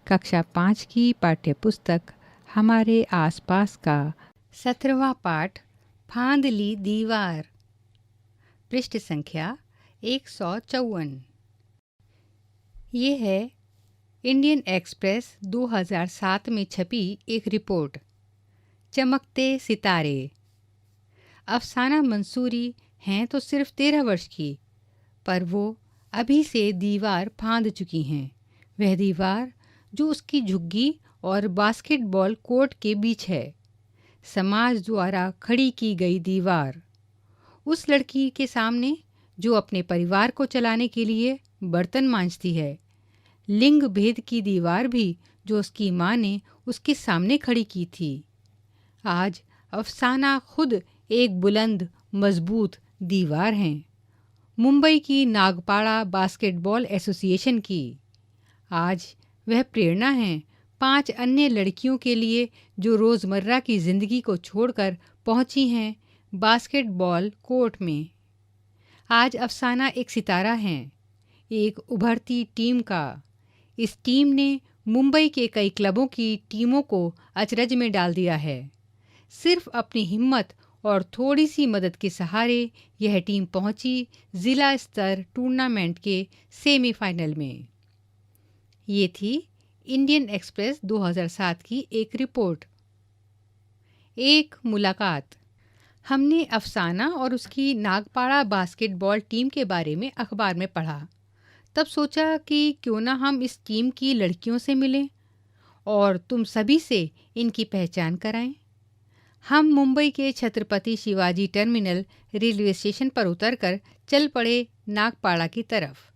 कक्षा 5 की पाठ्यपुस्तक हमारे आसपास का 17वां पाठ फांद ली दीवार, पृष्ठ संख्या 154। ये है इंडियन एक्सप्रेस 2007 में छपी एक रिपोर्ट। चमकते सितारे। अफसाना मंसूरी हैं तो सिर्फ 13 वर्ष की, पर वो अभी से दीवार फांद चुकी हैं। वह दीवार जो उसकी झुग्गी और बास्केटबॉल कोर्ट के बीच है। समाज द्वारा खड़ी की गई दीवार। उस लड़की के सामने जो अपने परिवार को चलाने के लिए बर्तन मांजती है। लिंग भेद की दीवार भी जो उसकी माँ ने उसके सामने खड़ी की थी। आज अफसाना खुद एक बुलंद मजबूत दीवार हैं। मुंबई की नागपाड़ा बास्केटबॉल एसोसिएशन की। आज वह प्रेरणा हैं 5 अन्य लड़कियों के लिए जो रोज़मर्रा की ज़िंदगी को छोड़कर पहुंची हैं बास्केटबॉल कोर्ट में। आज अफसाना एक सितारा हैं, एक उभरती टीम का। इस टीम ने मुंबई के कई क्लबों की टीमों को अचरज में डाल दिया है। सिर्फ अपनी हिम्मत और थोड़ी सी मदद के सहारे यह टीम पहुंची ज़िला स्तर टूर्नामेंट के सेमीफाइनल में। ये थी इंडियन एक्सप्रेस 2007 की एक रिपोर्ट। एक मुलाकात। हमने अफसाना और उसकी नागपाड़ा बास्केटबॉल टीम के बारे में अखबार में पढ़ा। तब सोचा कि क्यों ना हम इस टीम की लड़कियों से मिलें और तुम सभी से इनकी पहचान कराएं। हम मुंबई के Chhatrapati Shivaji terminal railway station पर उतरकर चल पड़े नागपाड़ा की तरफ।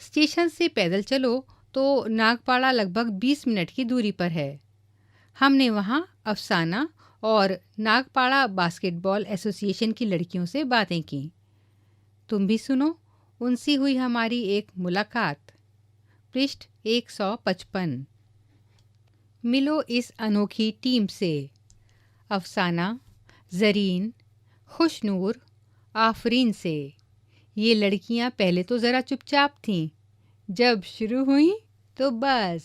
स्टेशन से पैदल चलो तो नागपाड़ा लगभग 20 मिनट की दूरी पर है। हमने वहाँ अफसाना और नागपाड़ा बास्केटबॉल एसोसिएशन की लड़कियों से बातें की। तुम भी सुनो, उनसे हुई हमारी एक मुलाकात। पृष्ठ 155। मिलो इस अनोखी टीम से। अफसाना, जरीन, खुशनूर, आफरीन से। ये लड़कियां पहले तो ज़रा चुपचाप थीं, जब शुरू हुई तो बस।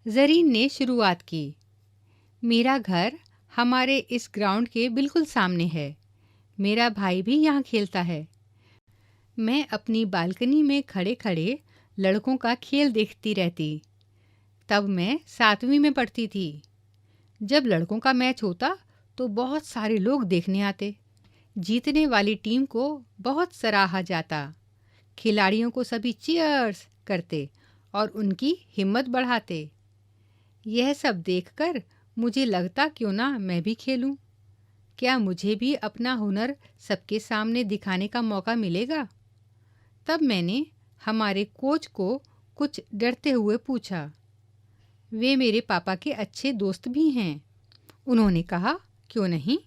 जरीन ने शुरुआत की। मेरा घर हमारे इस ग्राउंड के बिल्कुल सामने है। मेरा भाई भी यहाँ खेलता है। मैं अपनी बालकनी में खड़े खड़े लड़कों का खेल देखती रहती। तब मैं 7वीं में पढ़ती थी। जब लड़कों का मैच होता तो बहुत सारे लोग देखने आते। जीतने वाली टीम को बहुत सराहा जाता। खिलाड़ियों को सभी चीयर्स करते और उनकी हिम्मत बढ़ाते। यह सब देखकर मुझे लगता क्यों ना मैं भी खेलूं। क्या मुझे भी अपना हुनर सबके सामने दिखाने का मौका मिलेगा? तब मैंने हमारे कोच को कुछ डरते हुए पूछा। वे मेरे पापा के अच्छे दोस्त भी हैं। उन्होंने कहा, क्यों नहीं?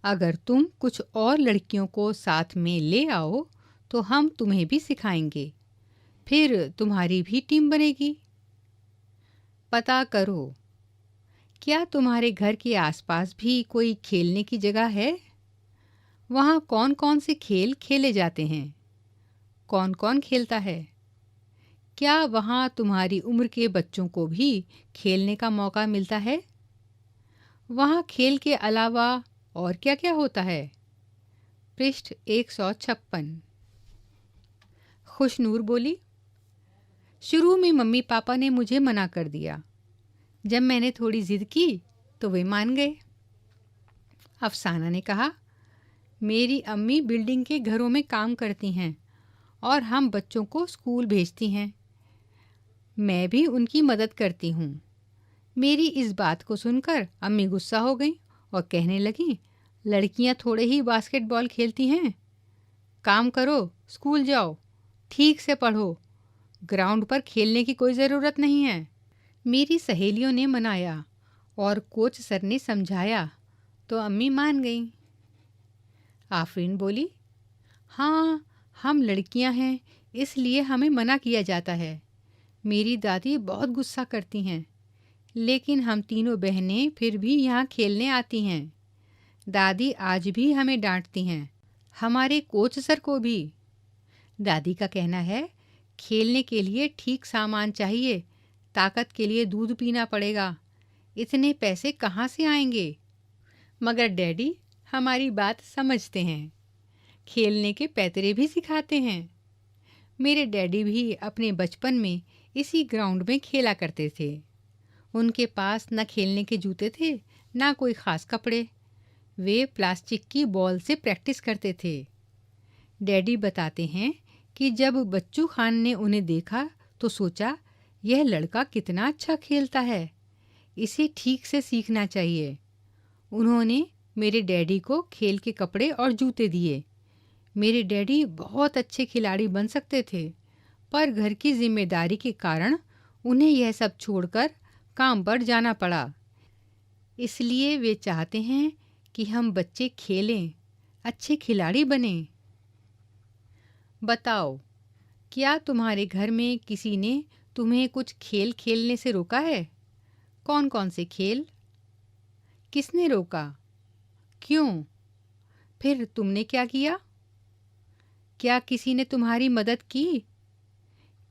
अगर तुम कुछ और लड़कियों को साथ में ले आओ तो हम तुम्हें भी सिखाएंगे। फिर तुम्हारी भी टीम बनेगी। पता करो, क्या तुम्हारे घर के आसपास भी कोई खेलने की जगह है? वहाँ कौन कौन से खेल खेले जाते हैं? कौन कौन खेलता है? क्या वहाँ तुम्हारी उम्र के बच्चों को भी खेलने का मौका मिलता है? वहाँ खेल के अलावा और क्या क्या होता है? पृष्ठ 156। खुशनूर बोली, शुरू में मम्मी पापा ने मुझे मना कर दिया। जब मैंने थोड़ी जिद की तो वे मान गए। अफसाना ने कहा, मेरी अम्मी बिल्डिंग के घरों में काम करती हैं और हम बच्चों को स्कूल भेजती हैं। मैं भी उनकी मदद करती हूँ। मेरी इस बात को सुनकर अम्मी गुस्सा हो गई और कहने लगी, लड़कियाँ थोड़े ही बास्केटबॉल खेलती हैं। काम करो, स्कूल जाओ, ठीक से पढ़ो। ग्राउंड पर खेलने की कोई ज़रूरत नहीं है। मेरी सहेलियों ने मनाया और कोच सर ने समझाया तो अम्मी मान गईं। आफरीन बोली, हाँ, हम लड़कियां हैं इसलिए हमें मना किया जाता है। मेरी दादी बहुत गुस्सा करती हैं, लेकिन हम तीनों बहनें फिर भी यहाँ खेलने आती हैं। दादी आज भी हमें डांटती हैं, हमारे कोच सर को भी। दादी का कहना है, खेलने के लिए ठीक सामान चाहिए, ताकत के लिए दूध पीना पड़ेगा। इतने पैसे कहाँ से आएंगे? मगर डैडी हमारी बात समझते हैं, खेलने के पैतरे भी सिखाते हैं। मेरे डैडी भी अपने बचपन में इसी ग्राउंड में खेला करते थे। उनके पास न खेलने के जूते थे, ना कोई ख़ास कपड़े। वे प्लास्टिक की बॉल से प्रैक्टिस करते थे। डैडी बताते हैं कि जब बच्चू खान ने उन्हें देखा तो सोचा, यह लड़का कितना अच्छा खेलता है, इसे ठीक से सीखना चाहिए। उन्होंने मेरे डैडी को खेल के कपड़े और जूते दिए। मेरे डैडी बहुत अच्छे खिलाड़ी बन सकते थे, पर घर की जिम्मेदारी के कारण उन्हें यह सब छोड़कर काम पर जाना पड़ा। इसलिए वे चाहते हैं कि हम बच्चे खेलें, अच्छे खिलाड़ी बनें। बताओ, क्या तुम्हारे घर में किसी ने तुम्हें कुछ खेल खेलने से रोका है? कौन कौन से खेल? किसने रोका? क्यों? फिर तुमने क्या किया? क्या किसी ने तुम्हारी मदद की?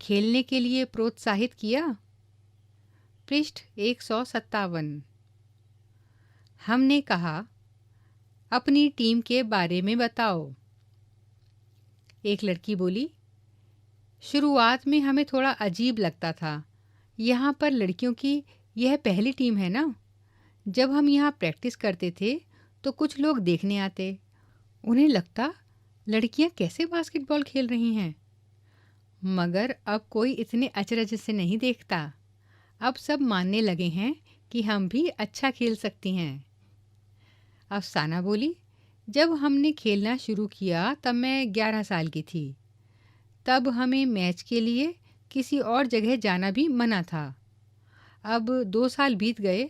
खेलने के लिए प्रोत्साहित किया? पृष्ठ 157। हमने कहा, अपनी टीम के बारे में बताओ। एक लड़की बोली, शुरुआत में हमें थोड़ा अजीब लगता था। यहाँ पर लड़कियों की यह पहली टीम है ना। जब हम यहाँ प्रैक्टिस करते थे तो कुछ लोग देखने आते। उन्हें लगता लड़कियाँ कैसे बास्केटबॉल खेल रही हैं। मगर अब कोई इतने अचरज से नहीं देखता। अब सब मानने लगे हैं कि हम भी अच्छा खेल सकती हैं। अफसाना बोली, जब हमने खेलना शुरू किया तब मैं 11 साल की थी। तब हमें मैच के लिए किसी और जगह जाना भी मना था। अब 2 साल बीत गए,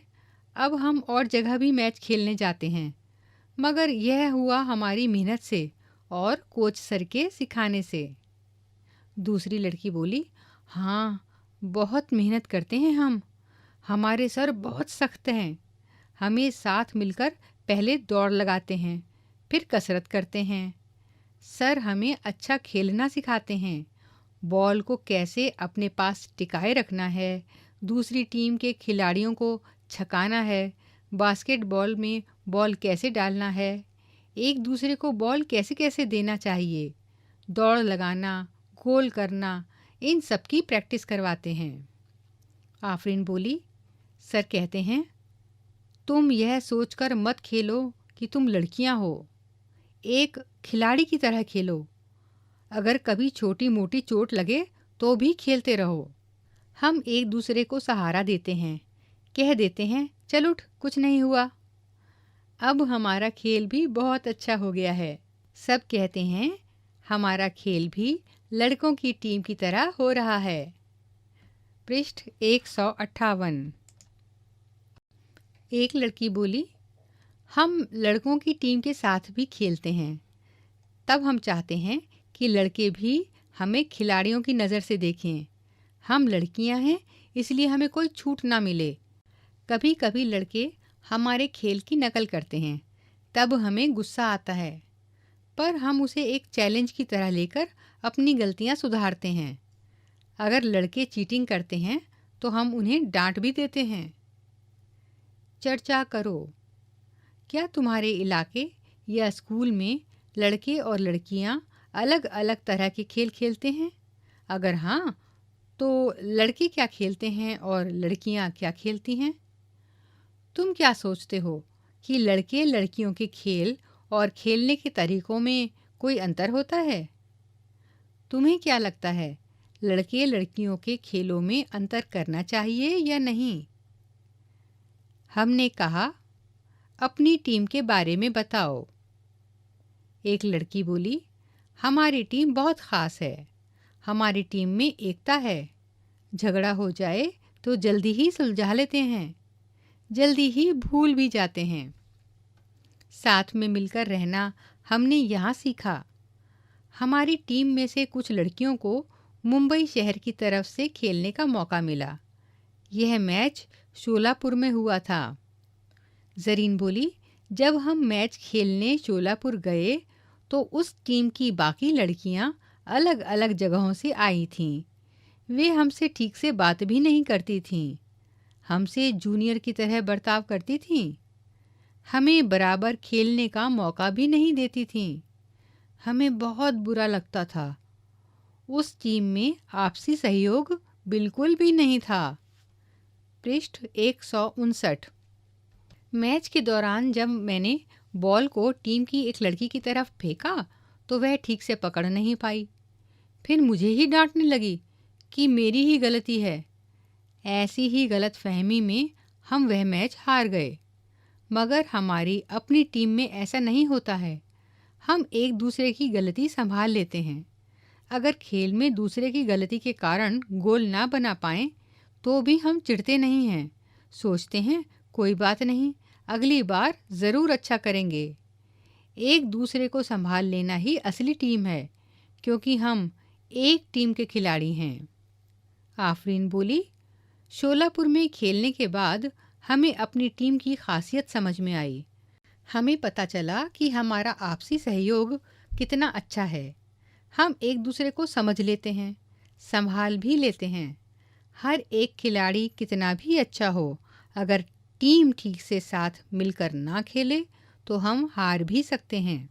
अब हम और जगह भी मैच खेलने जाते हैं। मगर यह हुआ हमारी मेहनत से और कोच सर के सिखाने से। दूसरी लड़की बोली, हाँ, बहुत मेहनत करते हैं हम। हमारे सर बहुत सख्त हैं। हमें साथ मिलकर पहले दौड़ लगाते हैं, फिर कसरत करते हैं। सर हमें अच्छा खेलना सिखाते हैं। बॉल को कैसे अपने पास टिकाए रखना है, दूसरी टीम के खिलाड़ियों को छकाना है, बास्केटबॉल में बॉल कैसे डालना है, एक दूसरे को बॉल कैसे कैसे देना चाहिए, दौड़ लगाना, गोल करना, इन सब की प्रैक्टिस करवाते हैं। आफरीन बोली, सर कहते हैं, तुम यह सोचकर मत खेलो कि तुम लड़कियां हो। एक खिलाड़ी की तरह खेलो। अगर कभी छोटी मोटी चोट लगे तो भी खेलते रहो। हम एक दूसरे को सहारा देते हैं, कह देते हैं, चल उठ, कुछ नहीं हुआ। अब हमारा खेल भी बहुत अच्छा हो गया है। सब कहते हैं हमारा खेल भी लड़कों की टीम की तरह हो रहा है। पृष्ठ 158। एक लड़की बोली, हम लड़कों की टीम के साथ भी खेलते हैं। तब हम चाहते हैं कि लड़के भी हमें खिलाड़ियों की नज़र से देखें। हम लड़कियां हैं, इसलिए हमें कोई छूट ना मिले। कभी कभी लड़के हमारे खेल की नकल करते हैं, तब हमें गुस्सा आता है, पर हम उसे एक चैलेंज की तरह लेकर अपनी गलतियां सुधारते हैं। अगर लड़के चीटिंग करते हैं तो हम उन्हें डांट भी देते हैं। चर्चा करो, क्या तुम्हारे इलाके या स्कूल में लड़के और लड़कियां अलग अलग तरह के खेल खेलते हैं? अगर हाँ, तो लड़के क्या खेलते हैं और लड़कियां क्या खेलती हैं? तुम क्या सोचते हो कि लड़के लड़कियों के खेल और खेलने के तरीकों में कोई अंतर होता है? तुम्हें क्या लगता है, लड़के लड़कियों के खेलों में अंतर करना चाहिए या नहीं? हमने कहा, अपनी टीम के बारे में बताओ। एक लड़की बोली, हमारी टीम बहुत ख़ास है। हमारी टीम में एकता है। झगड़ा हो जाए तो जल्दी ही सुलझा लेते हैं, जल्दी ही भूल भी जाते हैं। साथ में मिलकर रहना हमने यहाँ सीखा। हमारी टीम में से कुछ लड़कियों को मुंबई शहर की तरफ से खेलने का मौका मिला। यह मैच शोलापुर में हुआ था। जरीन बोली, जब हम मैच खेलने शोलापुर गए तो उस टीम की बाकी लड़कियां अलग अलग जगहों से आई थीं। वे हमसे ठीक से बात भी नहीं करती थीं, हमसे जूनियर की तरह बर्ताव करती थीं, हमें बराबर खेलने का मौका भी नहीं देती थीं। हमें बहुत बुरा लगता था। उस टीम में आपसी सहयोग बिल्कुल भी नहीं था। पृष्ठ 159। मैच के दौरान जब मैंने बॉल को टीम की एक लड़की की तरफ फेंका तो वह ठीक से पकड़ नहीं पाई। फिर मुझे ही डांटने लगी कि मेरी ही गलती है। ऐसी ही गलतफहमी में हम वह मैच हार गए। मगर हमारी अपनी टीम में ऐसा नहीं होता है। हम एक दूसरे की गलती संभाल लेते हैं। अगर खेल में दूसरे की गलती के कारण गोल ना बना पाएं तो भी हम चिढ़ते नहीं हैं। सोचते हैं कोई बात नहीं, अगली बार ज़रूर अच्छा करेंगे। एक दूसरे को संभाल लेना ही असली टीम है, क्योंकि हम एक टीम के खिलाड़ी हैं। आफरीन बोली, शोलापुर में खेलने के बाद हमें अपनी टीम की खासियत समझ में आई। हमें पता चला कि हमारा आपसी सहयोग कितना अच्छा है। हम एक दूसरे को समझ लेते हैं, संभाल भी लेते हैं। हर एक खिलाड़ी कितना भी अच्छा हो, अगर टीम ठीक से साथ मिलकर ना खेले तो हम हार भी सकते हैं।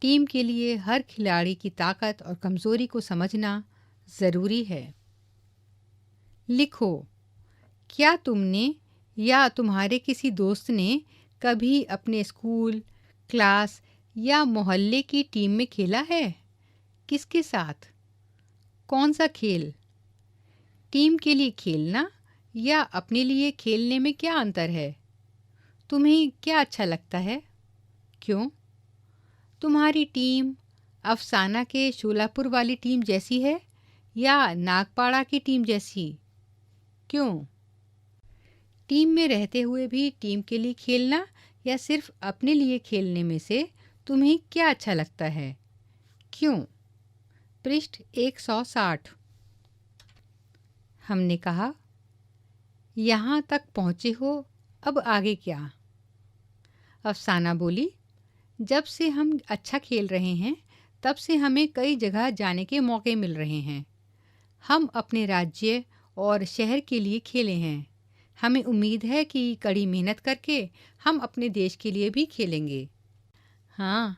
टीम के लिए हर खिलाड़ी की ताकत और कमज़ोरी को समझना ज़रूरी है। लिखो, क्या तुमने या तुम्हारे किसी दोस्त ने कभी अपने स्कूल, क्लास या मोहल्ले की टीम में खेला है? किसके साथ? कौन सा खेल? टीम के लिए खेलना या अपने लिए खेलने में क्या अंतर है? तुम्हें क्या अच्छा लगता है? क्यों? तुम्हारी टीम अफसाना के शोलापुर वाली टीम जैसी है या नागपाड़ा की टीम जैसी? क्यों? टीम में रहते हुए भी टीम के लिए खेलना या सिर्फ अपने लिए खेलने में से तुम्हें क्या अच्छा लगता है? क्यों? पृष्ठ 160। हमने कहा, यहाँ तक पहुँचे हो, अब आगे क्या? अफसाना बोली, जब से हम अच्छा खेल रहे हैं तब से हमें कई जगह जाने के मौके मिल रहे हैं। हम अपने राज्य और शहर के लिए खेले हैं। हमें उम्मीद है कि कड़ी मेहनत करके हम अपने देश के लिए भी खेलेंगे। हाँ,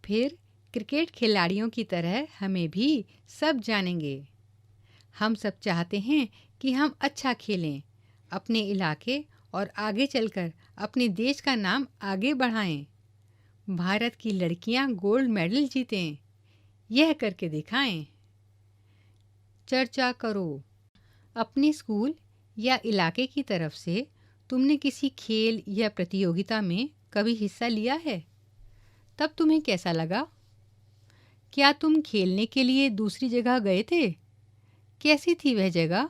फिर क्रिकेट खिलाड़ियों की तरह हमें भी सब जानेंगे। हम सब चाहते हैं कि हम अच्छा खेलें, अपने इलाके और आगे चलकर अपने देश का नाम आगे बढ़ाएं। भारत की लड़कियां गोल्ड मेडल जीतें, यह करके दिखाएं। चर्चा करो। अपने स्कूल या इलाके की तरफ से तुमने किसी खेल या प्रतियोगिता में कभी हिस्सा लिया है? तब तुम्हें कैसा लगा? क्या तुम खेलने के लिए दूसरी जगह गए थे? कैसी थी वह जगह?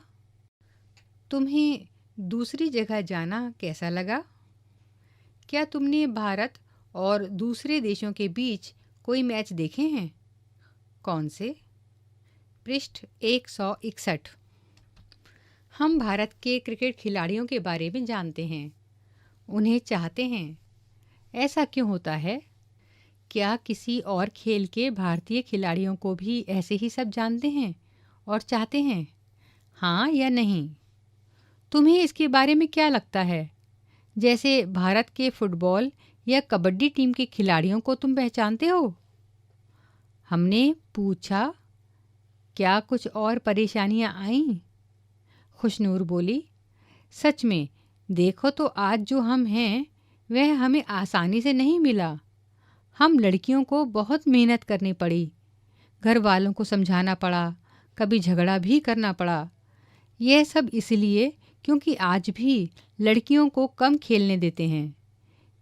तुम्हें दूसरी जगह जाना कैसा लगा? क्या तुमने भारत और दूसरे देशों के बीच कोई मैच देखे हैं? कौन से? पृष्ठ 161। हम भारत के क्रिकेट खिलाड़ियों के बारे में जानते हैं, उन्हें चाहते हैं। ऐसा क्यों होता है? क्या किसी और खेल के भारतीय खिलाड़ियों को भी ऐसे ही सब जानते हैं और चाहते हैं? हाँ या नहीं? तुम्हें इसके बारे में क्या लगता है? जैसे भारत के फुटबॉल या कबड्डी टीम के खिलाड़ियों को तुम पहचानते हो? हमने पूछा, क्या कुछ और परेशानियां आईं? खुशनूर बोली, सच में देखो तो आज जो हम हैं वह हमें आसानी से नहीं मिला। हम लड़कियों को बहुत मेहनत करनी पड़ी, घर वालों को समझाना पड़ा, कभी झगड़ा भी करना पड़ा। यह सब इसलिए क्योंकि आज भी लड़कियों को कम खेलने देते हैं।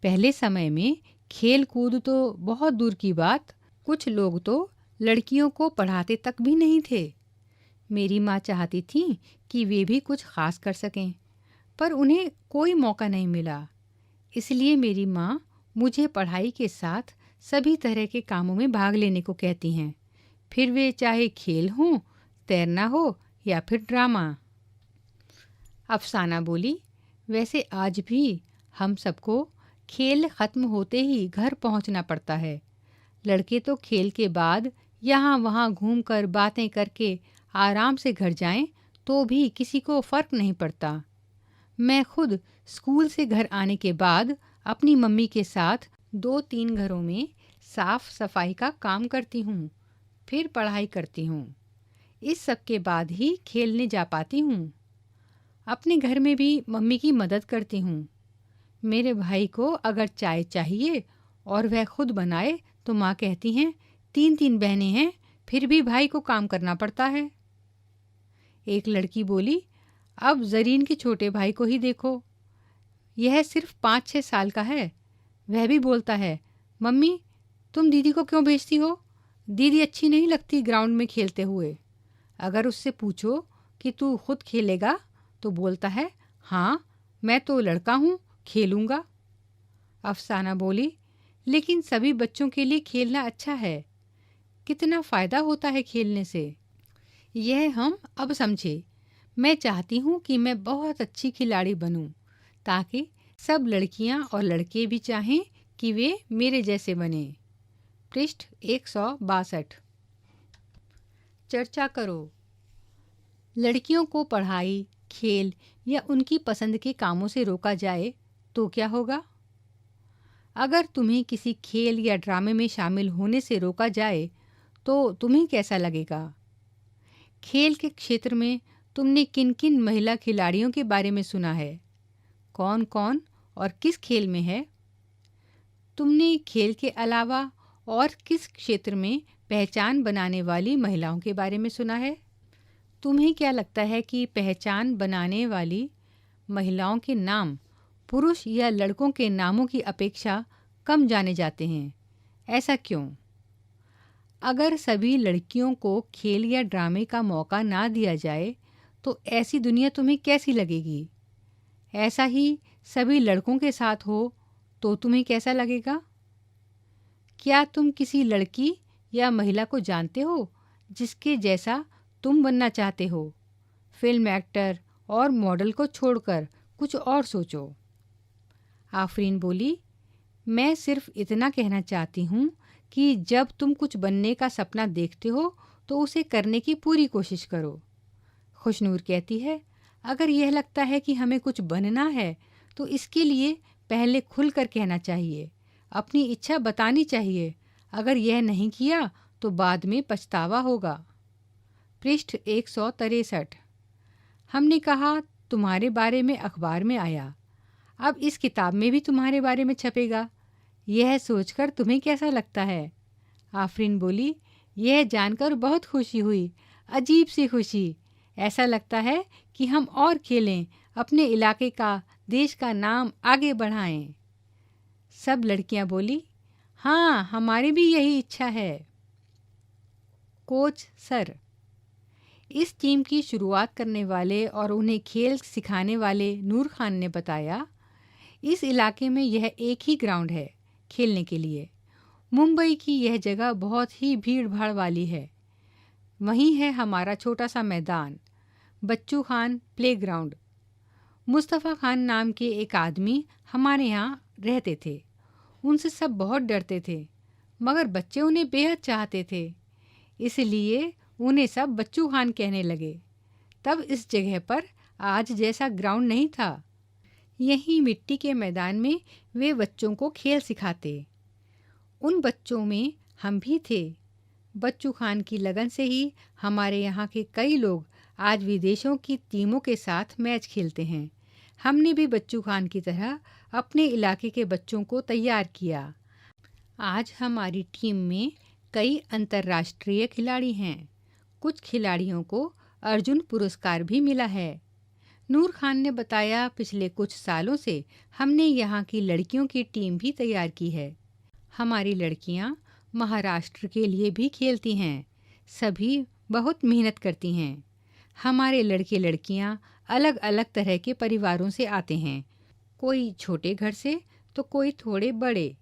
पहले समय में खेल कूद तो बहुत दूर की बात, कुछ लोग तो लड़कियों को पढ़ाते तक भी नहीं थे। मेरी माँ चाहती थी कि वे भी कुछ खास कर सकें, पर उन्हें कोई मौका नहीं मिला। इसलिए मेरी माँ मुझे पढ़ाई के साथ सभी तरह के कामों में भाग लेने को कहती हैं, फिर वे चाहे खेल हों, तैरना हो या फिर ड्रामा। अफसाना बोली, वैसे आज भी हम सबको खेल ख़त्म होते ही घर पहुंचना पड़ता है। लड़के तो खेल के बाद यहाँ वहाँ घूमकर बातें करके आराम से घर जाएं तो भी किसी को फ़र्क नहीं पड़ता। मैं खुद स्कूल से घर आने के बाद अपनी मम्मी के साथ 2-3 घरों में साफ सफाई का काम करती हूँ, फिर पढ़ाई करती हूँ। इस सब के बाद ही खेलने जा पाती हूँ। अपने घर में भी मम्मी की मदद करती हूँ। मेरे भाई को अगर चाय चाहिए और वह खुद बनाए तो माँ कहती हैं 3-3 बहनें हैं, फिर भी भाई को काम करना पड़ता है। एक लड़की बोली, अब ज़रीन के छोटे भाई को ही देखो, यह सिर्फ 5-6 साल का है। वह भी बोलता है, मम्मी तुम दीदी को क्यों भेजती हो? दीदी अच्छी नहीं लगती ग्राउंड में खेलते हुए। अगर उससे पूछो कि तू खुद खेलेगा तो बोलता है, हाँ मैं तो लड़का हूँ, खेलूँगा। अफसाना बोली, लेकिन सभी बच्चों के लिए खेलना अच्छा है। कितना फ़ायदा होता है खेलने से, यह हम अब समझे। मैं चाहती हूँ कि मैं बहुत अच्छी खिलाड़ी बनूँ, ताकि सब लड़कियाँ और लड़के भी चाहें कि वे मेरे जैसे बने। पृष्ठ 162। चर्चा करो। लड़कियों को पढ़ाई, खेल या उनकी पसंद के कामों से रोका जाए तो क्या होगा? अगर तुम्हें किसी खेल या ड्रामे में शामिल होने से रोका जाए तो तुम्हें कैसा लगेगा? खेल के क्षेत्र में तुमने किन-किन महिला खिलाड़ियों के बारे में सुना है? कौन-कौन और किस खेल में है? तुमने खेल के अलावा और किस क्षेत्र में पहचान बनाने वाली महिलाओं के बारे में सुना है? तुम्हें क्या लगता है कि पहचान बनाने वाली महिलाओं के नाम पुरुष या लड़कों के नामों की अपेक्षा कम जाने जाते हैं? ऐसा क्यों? अगर सभी लड़कियों को खेल या ड्रामे का मौका ना दिया जाए तो ऐसी दुनिया तुम्हें कैसी लगेगी? ऐसा ही सभी लड़कों के साथ हो तो तुम्हें कैसा लगेगा? क्या तुम किसी लड़की या महिला को जानते हो जिसके जैसा तुम बनना चाहते हो? फिल्म एक्टर और मॉडल को छोड़कर कुछ और सोचो। आफरीन बोली, मैं सिर्फ इतना कहना चाहती हूँ कि जब तुम कुछ बनने का सपना देखते हो तो उसे करने की पूरी कोशिश करो। खुशनूर कहती है, अगर यह लगता है कि हमें कुछ बनना है तो इसके लिए पहले खुलकर कहना चाहिए, अपनी इच्छा बतानी चाहिए। अगर यह नहीं किया तो बाद में पछतावा होगा। पृष्ठ 163। हमने कहा तुम्हारे बारे में अखबार में आया, अब इस किताब में भी तुम्हारे बारे में छपेगा। यह सोचकर तुम्हें कैसा लगता है? आफरीन बोली, यह जानकर बहुत खुशी हुई, अजीब सी खुशी। ऐसा लगता है कि हम और खेलें, अपने इलाके का, देश का नाम आगे बढ़ाएं। सब लड़कियां बोली, हाँ हमारी भी यही इच्छा है। Coach sir. इस टीम की शुरुआत करने वाले और उन्हें खेल सिखाने वाले नूर खान ने बताया, इस इलाके में यह एक ही ग्राउंड है खेलने के लिए। मुंबई की यह जगह बहुत ही भीड़ भाड़ वाली है। वहीं है हमारा छोटा सा मैदान, बच्चू खान प्लेग्राउंड। मुस्तफ़ा खान नाम के एक आदमी हमारे यहाँ रहते थे। उनसे सब बहुत डरते थे, मगर बच्चे उन्हें बेहद चाहते थे, इसलिए उन्हें सब बच्चू खान कहने लगे। तब इस जगह पर आज जैसा ग्राउंड नहीं था। यहीं मिट्टी के मैदान में वे बच्चों को खेल सिखाते। उन बच्चों में हम भी थे। बच्चू खान की लगन से ही हमारे यहाँ के कई लोग आज विदेशों की टीमों के साथ मैच खेलते हैं। हमने भी बच्चू खान की तरह अपने इलाके के बच्चों को तैयार किया। आज हमारी टीम में कई अंतर्राष्ट्रीय खिलाड़ी हैं। कुछ खिलाड़ियों को अर्जुन पुरस्कार भी मिला है। नूर खान ने बताया, पिछले कुछ सालों से हमने यहाँ की लड़कियों की टीम भी तैयार की है। हमारी लड़कियाँ महाराष्ट्र के लिए भी खेलती हैं। सभी बहुत मेहनत करती हैं। हमारे लड़के लड़कियाँ अलग अलग तरह के परिवारों से आते हैं। कोई छोटे घर से तो कोई थोड़े बड़े,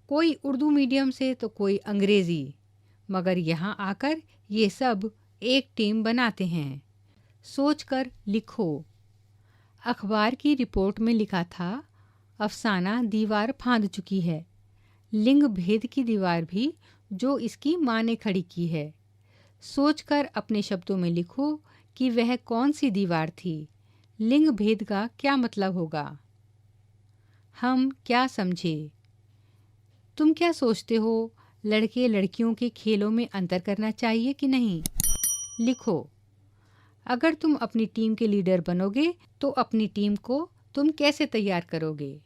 कोई उर्दू मीडियम से तो कोई अंग्रेज़ी, मगर यहाँ आकर ये सब एक टीम बनाते हैं। सोचकर लिखो। अखबार की रिपोर्ट में लिखा था, अफसाना दीवार फांद चुकी है। लिंग भेद की दीवार भी जो इसकी माँ ने खड़ी की है। सोचकर अपने शब्दों में लिखो कि वह कौन सी दीवार थी। लिंग भेद का क्या मतलब होगा? हम क्या समझे? तुम क्या सोचते हो, लड़के लड़कियों के खेलों में अंतर करना चाहिए कि नहीं? लिखो। अगर तुम अपनी टीम के लीडर बनोगे तो अपनी टीम को तुम कैसे तैयार करोगे?